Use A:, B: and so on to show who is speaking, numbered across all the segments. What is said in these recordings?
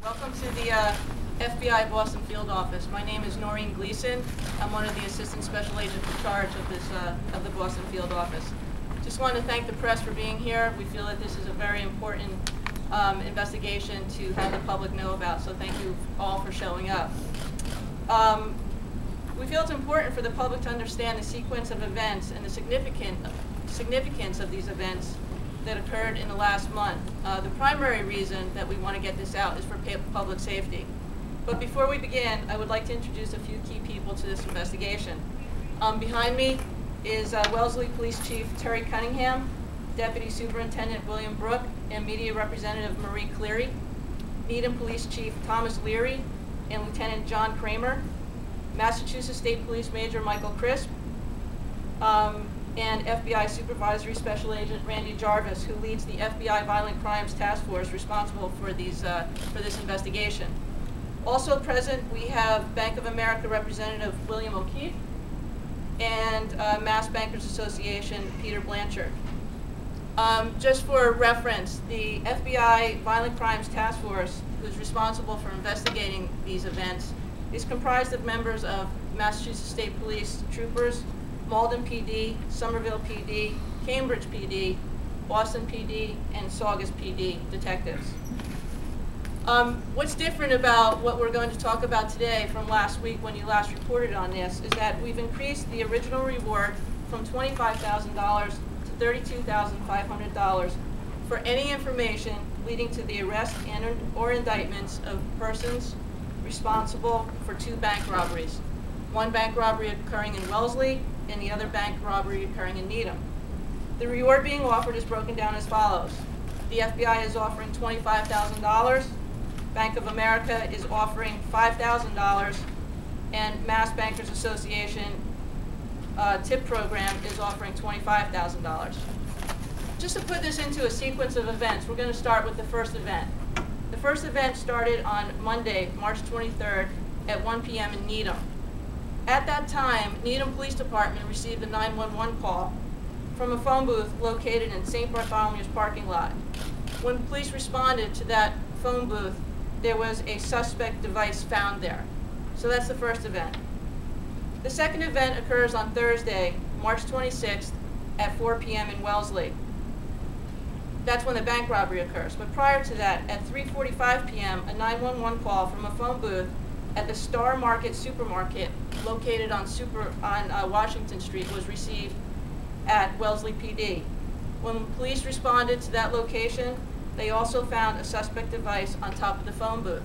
A: Welcome to the FBI Boston Field Office. My name is Noreen Gleason. I'm one of the Assistant Special Agents in charge of the Boston Field Office. Just want to thank the press for being here. We feel that this is a very important investigation to have the public know about, so thank you all for showing up. We feel it's important for the public to understand the sequence of events and the significance of these events that occurred in the last month. The primary reason that we want to get this out is for public safety. But before we begin, I would like to introduce a few key people to this investigation. Behind me is Wellesley Police Chief Terry Cunningham, Deputy Superintendent William Brook, and Media Representative Marie Cleary, Needham Police Chief Thomas Leary, and Lieutenant John Kramer, Massachusetts State Police Major Michael Crisp, and FBI Supervisory Special Agent Randy Jarvis, who leads the FBI Violent Crimes Task Force responsible for this investigation. Also present, we have Bank of America Representative William O'Keefe and Mass Bankers Association Peter Blanchard. Just for reference, the FBI Violent Crimes Task Force, who's responsible for investigating these events, is comprised of members of Massachusetts State Police troopers, Malden PD, Somerville PD, Cambridge PD, Boston PD, and Saugus PD detectives. What's different about what we're going to talk about today from last week when you last reported on this is that we've increased the original reward from $25,000 to $32,500 for any information leading to the arrest or indictments of persons responsible for 2 bank robberies. One bank robbery occurring in Wellesley and the other bank robbery occurring in Needham. The reward being offered is broken down as follows. The FBI is offering $25,000, Bank of America is offering $5,000, and Mass Bankers Association tip program is offering $25,000. Just to put this into a sequence of events, we're going to start with the first event. The first event started on Monday, March 23rd at 1 p.m. in Needham. At that time, Needham Police Department received a 911 call from a phone booth located in St. Bartholomew's parking lot. When police responded to that phone booth, there was a suspect device found there. So that's the first event. The second event occurs on Thursday, March 26th at 4 p.m. in Wellesley. That's when the bank robbery occurs. But prior to that, at 3:45 p.m., a 911 call from a phone booth at the Star Market supermarket located on Washington Street was received at Wellesley PD. When police responded to that location, they also found a suspect device on top of the phone booth.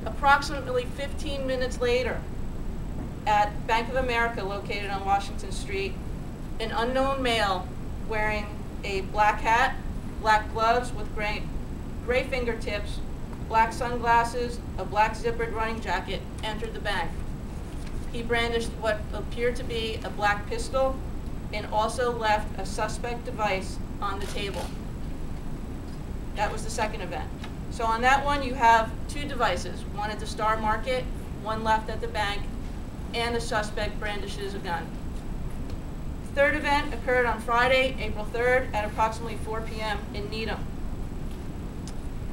A: Approximately 15 minutes later, at Bank of America located on Washington Street, an unknown male wearing a black hat, black gloves with gray fingertips, black sunglasses, a black zippered running jacket entered the bank. He brandished what appeared to be a black pistol and also left a suspect device on the table. That was the second event. So on that one, you have 2 devices, one at the Star Market, one left at the bank, and the suspect brandishes a gun. The third event occurred on Friday, April 3rd at approximately 4 p.m. in Needham.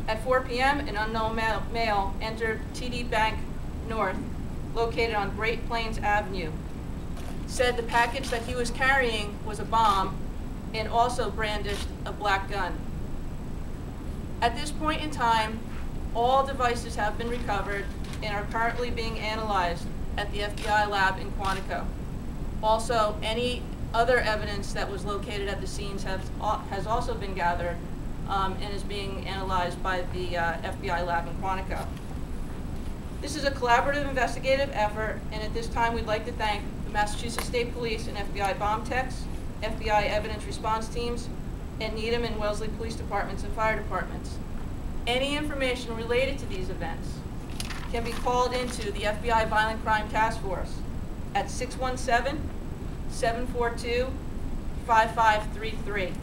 A: At 4 p.m., an unknown male entered TD Bank North, located on Great Plains Avenue. Said the package that he was carrying was a bomb and also brandished a black gun. At this point in time, all devices have been recovered and are currently being analyzed at the FBI lab in Quantico. Also, any other evidence that was located at the scenes has also been gathered and is being analyzed by the FBI lab in Quantico. This is a collaborative investigative effort, and at this time we'd like to thank the Massachusetts State Police and FBI bomb techs, FBI evidence response teams, and Needham and Wellesley Police Departments and Fire Departments. Any information related to these events can be called into the FBI Violent Crime Task Force at 617-742-5533.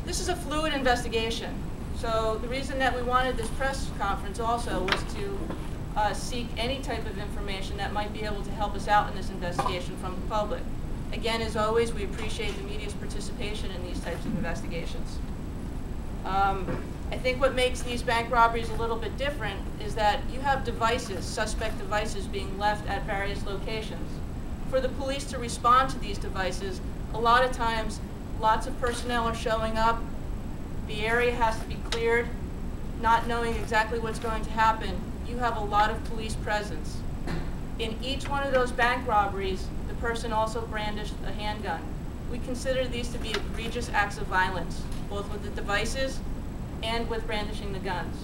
A: This is a fluid investigation. So the reason that we wanted this press conference also was to seek any type of information that might be able to help us out in this investigation from the public. Again, as always, we appreciate the media's participation in these types of investigations. I think what makes these bank robberies a little bit different is that you have devices, suspect devices, being left at various locations. For the police to respond to these devices, a lot of times, lots of personnel are showing up, the area has to be cleared, not knowing exactly what's going to happen. You have a lot of police presence. In each one of those bank robberies, the person also brandished a handgun. We consider these to be egregious acts of violence, both with the devices and with brandishing the guns.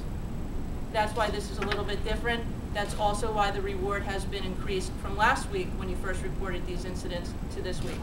A: That's why this is a little bit different. That's also why the reward has been increased from last week when you first reported these incidents to this week.